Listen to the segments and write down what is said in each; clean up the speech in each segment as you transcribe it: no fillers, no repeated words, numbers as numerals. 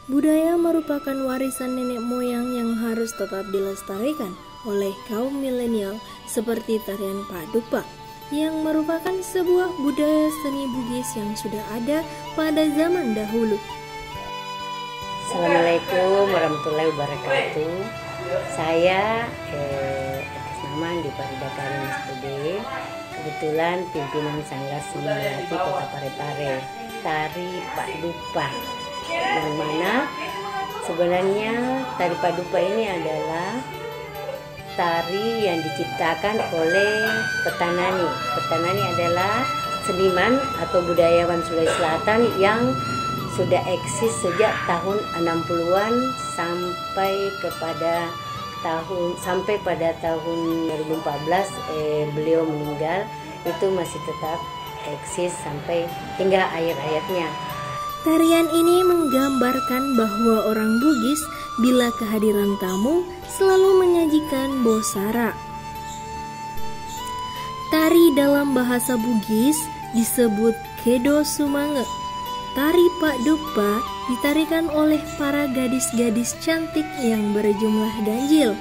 Budaya merupakan warisan nenek moyang yang harus tetap dilestarikan oleh kaum milenial seperti tarian Padupa yang merupakan sebuah budaya seni Bugis yang sudah ada pada zaman dahulu. Assalamualaikum warahmatullahi wabarakatuh. Saya atas nama Andi Farida Karim Studi, kebetulan pimpinan Sanggar Seni Melati Kota Parepare, tari Padupa. Yang mana sebenarnya tari Padupa ini adalah tari yang diciptakan oleh Petanani. Petanani adalah seniman atau budayawan Sulawesi Selatan yang sudah eksis sejak tahun 60-an sampai pada tahun 2014 beliau meninggal, itu masih tetap eksis sampai hingga akhir-akhirnya. Tarian ini menggambarkan bahwa orang Bugis bila kehadiran tamu selalu menyajikan bosara. Tari dalam bahasa Bugis disebut kedo sumange. Tari Padupa ditarikan oleh para gadis-gadis cantik yang berjumlah ganjil.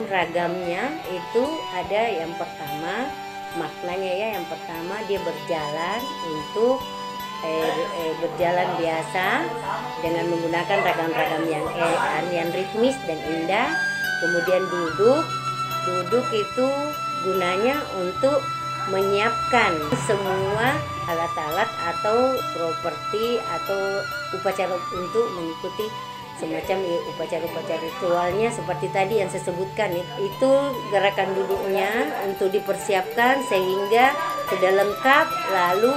Ragamnya itu ada yang pertama, maknanya yang pertama dia berjalan untuk berjalan biasa dengan menggunakan ragam-ragam yang ritmis dan indah. Kemudian duduk itu gunanya untuk menyiapkan semua alat-alat atau properti atau upacara untuk mengikuti semacam upacara-upacara ritualnya seperti tadi yang saya sebutkan. Itu gerakan duduknya untuk dipersiapkan sehingga sudah lengkap, lalu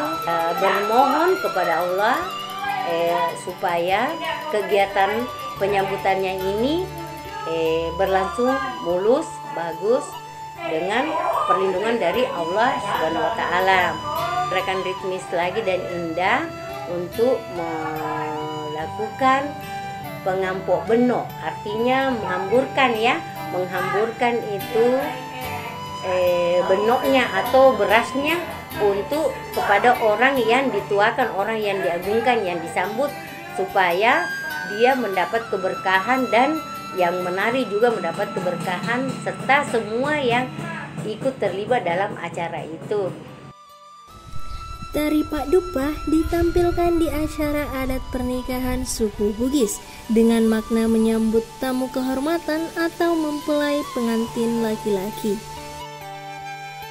bermohon kepada Allah supaya kegiatan penyambutannya ini berlangsung mulus, bagus dengan perlindungan dari Allah Subhanahu wa taala. Gerakan ritmis lagi dan indah untuk melakukan pengampok beno, artinya menghamburkan menghamburkan itu benoknya atau berasnya untuk kepada orang yang dituakan, orang yang diagungkan, yang disambut, supaya dia mendapat keberkahan dan yang menari juga mendapat keberkahan serta semua yang ikut terlibat dalam acara itu. Tari Padupa ditampilkan di acara adat pernikahan suku Bugis dengan makna menyambut tamu kehormatan atau mempelai pengantin laki-laki.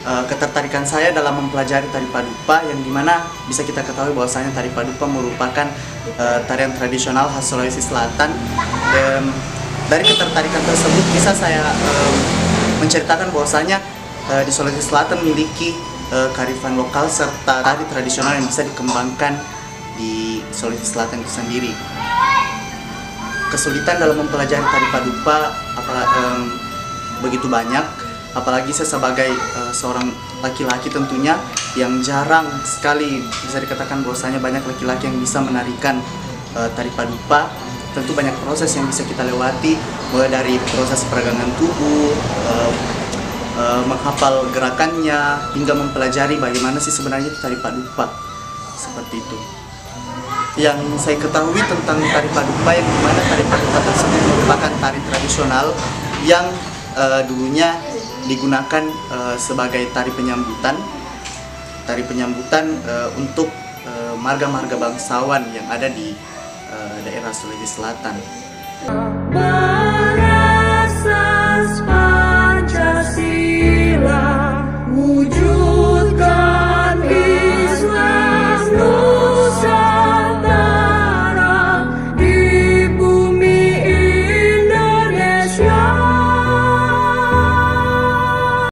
Ketertarikan saya dalam mempelajari tari Padupa yang dimana bisa kita ketahui bahwasanya tari Padupa merupakan tarian tradisional khas Sulawesi Selatan. Dan dari ketertarikan tersebut bisa saya menceritakan bahwasanya di Sulawesi Selatan memiliki kearifan lokal serta tari tradisional yang bisa dikembangkan di Sulawesi Selatan itu sendiri. Kesulitan dalam mempelajari tari Padupa begitu banyak, apalagi saya sebagai seorang laki-laki tentunya yang jarang sekali, bisa dikatakan bahwasanya banyak laki-laki yang bisa menarikan tari Padupa. Tentu banyak proses yang bisa kita lewati, mulai dari proses peragangan tubuh, menghafal gerakannya, hingga mempelajari bagaimana sih sebenarnya tari Padupa. Seperti itu yang saya ketahui tentang tari Padupa, yang dimana tari Padupa tersebut merupakan tari tradisional yang dulunya digunakan sebagai tari penyambutan untuk marga-marga bangsawan yang ada di daerah Sulawesi Selatan.